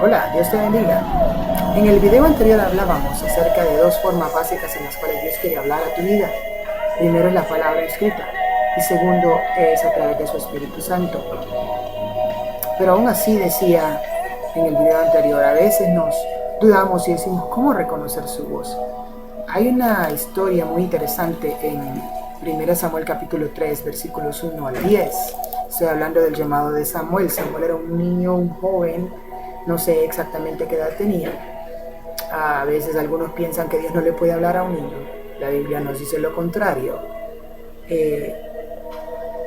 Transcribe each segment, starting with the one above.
Hola, Dios te bendiga. En el video anterior hablábamos acerca de dos formas básicas en las cuales Dios quiere hablar a tu vida. Primero es la palabra escrita y segundo es a través de su Espíritu Santo. Pero aún así decía en el video anterior, a veces nos dudamos y decimos, ¿cómo reconocer su voz? Hay una historia muy interesante en 1 Samuel capítulo 3, versículos 1 al 10. Estoy hablando del llamado de Samuel. Samuel era un niño, un joven, no sé exactamente qué edad tenía. A veces algunos piensan que Dios no le puede hablar a un niño. La Biblia nos dice lo contrario.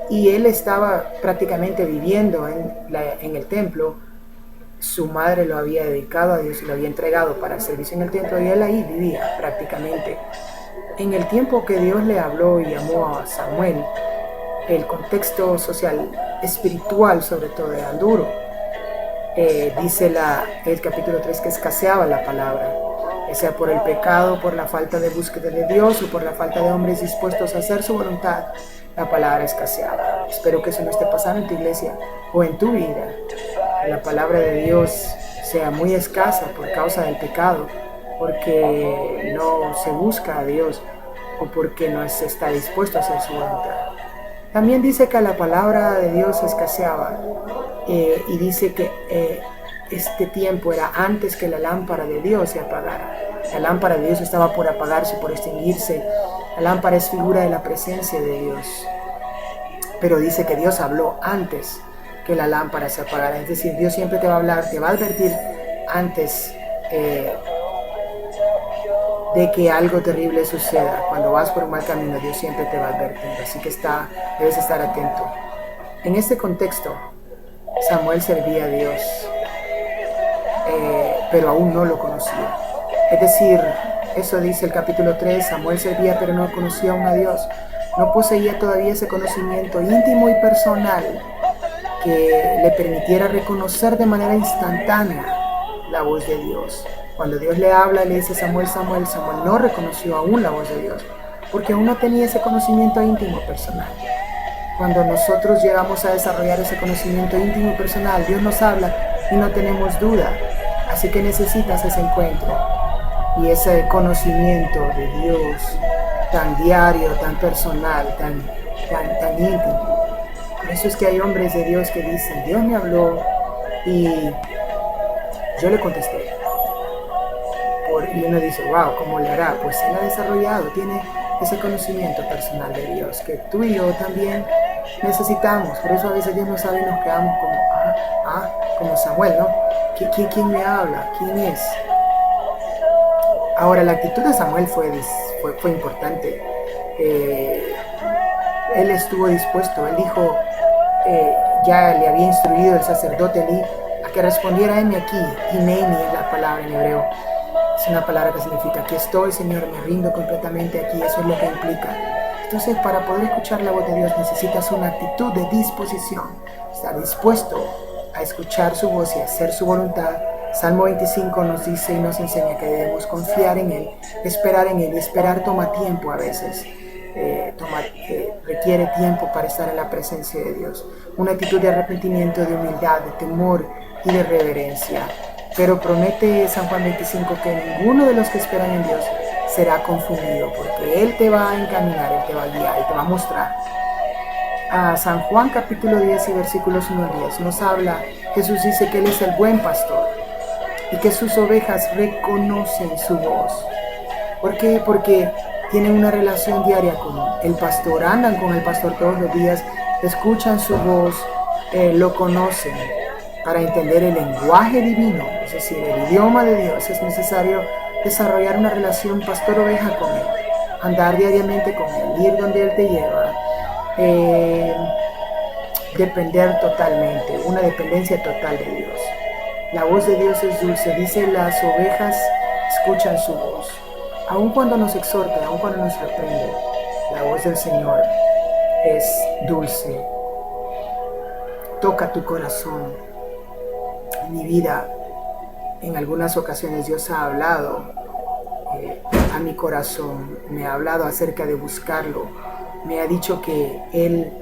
Y él estaba prácticamente viviendo en el templo. Su madre lo había dedicado a Dios y lo había entregado para el servicio en el templo y él ahí vivía prácticamente. En el tiempo que Dios le habló y llamó a Samuel, el contexto social, espiritual sobre todo, era duro. Dice el capítulo 3 que escaseaba la palabra, ya sea por el pecado, por la falta de búsqueda de Dios o por la falta de hombres dispuestos a hacer su voluntad. La palabra escaseaba. Espero que eso no esté pasando en tu iglesia o en tu vida. Que la palabra de Dios sea muy escasa por causa del pecado, porque no se busca a Dios o porque no se está dispuesto a hacer su voluntad. También dice que la palabra de Dios escaseaba y dice que este tiempo era antes que la lámpara de Dios se apagara. La lámpara de Dios estaba por apagarse, por extinguirse. La lámpara es figura de la presencia de Dios. Pero dice que Dios habló antes que la lámpara se apagara. Es decir, Dios siempre te va a hablar, te va a advertir antes de que algo terrible suceda. Cuando vas por un mal camino, Dios siempre te va a advertir. Así que debes estar atento. En este contexto, Samuel servía a Dios, pero aún no lo conocía. Es decir, eso dice el capítulo 3, Samuel servía pero no conocía aún a Dios. No poseía todavía ese conocimiento íntimo y personal que le permitiera reconocer de manera instantánea la voz de Dios. Cuando Dios le habla, le dice Samuel, Samuel, Samuel no reconoció aún la voz de Dios, porque aún no tenía ese conocimiento íntimo personal. Cuando nosotros llegamos a desarrollar ese conocimiento íntimo y personal, Dios nos habla y no tenemos duda. Así que necesitas ese encuentro y ese conocimiento de Dios tan diario, tan personal, tan íntimo. Por eso es que hay hombres de Dios que dicen, Dios me habló y yo le contesté. Y uno dice, wow, ¿cómo le hará? Pues él ha desarrollado, tiene ese conocimiento personal de Dios que tú y yo también necesitamos. Por eso a veces Dios no sabe y nos quedamos como Samuel, ¿no? ¿Quién me habla? ¿Quién es? Ahora, la actitud de Samuel fue importante. Él estuvo dispuesto, él dijo, ya le había instruido el sacerdote Elí a que respondiera, heme aquí. Hineni es la palabra en hebreo. Es una palabra que significa, aquí estoy, Señor, me rindo completamente aquí. Eso es lo que implica. Entonces, para poder escuchar la voz de Dios necesitas una actitud de disposición. Estar dispuesto a escuchar su voz y hacer su voluntad. Salmo 25 nos dice y nos enseña que debemos confiar en Él, esperar en Él. Y esperar toma tiempo a veces. Requiere tiempo para estar en la presencia de Dios. Una actitud de arrepentimiento, de humildad, de temor y de reverencia. Pero promete San Juan 25 que ninguno de los que esperan en Dios será confundido, porque Él te va a encaminar, Él te va a guiar, Él te va a mostrar. A San Juan capítulo 10 y versículos 1 al 10 nos habla, Jesús dice que Él es el buen pastor y que sus ovejas reconocen su voz. ¿Por qué? Porque tienen una relación diaria con el pastor, andan con el pastor todos los días, escuchan su voz, lo conocen. Para entender el lenguaje divino, es decir, el idioma de Dios, es necesario desarrollar una relación pastor-oveja con Él, andar diariamente con Él, ir donde Él te lleva, depender totalmente, una dependencia total de Dios. La voz de Dios es dulce, dice, las ovejas escuchan su voz. Aun cuando nos exhorta, aun cuando nos reprende, la voz del Señor es dulce. Toca tu corazón. En mi vida, en algunas ocasiones Dios ha hablado a mi corazón, me ha hablado acerca de buscarlo, me ha dicho que Él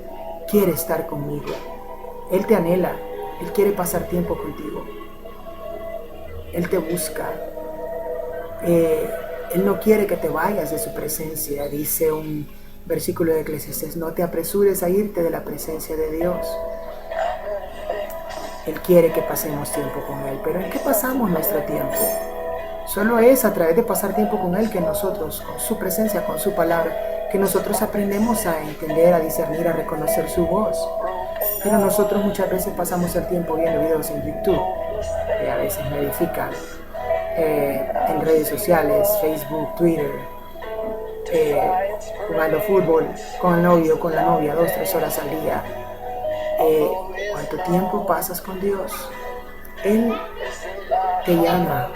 quiere estar conmigo, Él te anhela, Él quiere pasar tiempo contigo. Él te busca. Él no quiere que te vayas de su presencia. Dice un versículo de Eclesiastés: no te apresures a irte de la presencia de Dios. Él quiere que pasemos tiempo con Él. ¿Pero en qué pasamos nuestro tiempo? Solo es a través de pasar tiempo con Él que nosotros, con su presencia, con su palabra, que nosotros aprendemos a entender, a discernir, a reconocer su voz. Pero nosotros muchas veces pasamos el tiempo viendo videos en YouTube, que a veces me edifican, en redes sociales, Facebook, Twitter, jugando fútbol con el novio, con la novia, 2-3 horas al día. ¿Cuánto tiempo pasas con Dios? Él te llama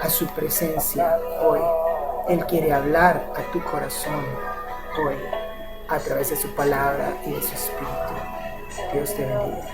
a su presencia hoy. Él quiere hablar a tu corazón hoy a través de su palabra y de su espíritu. Dios te bendiga.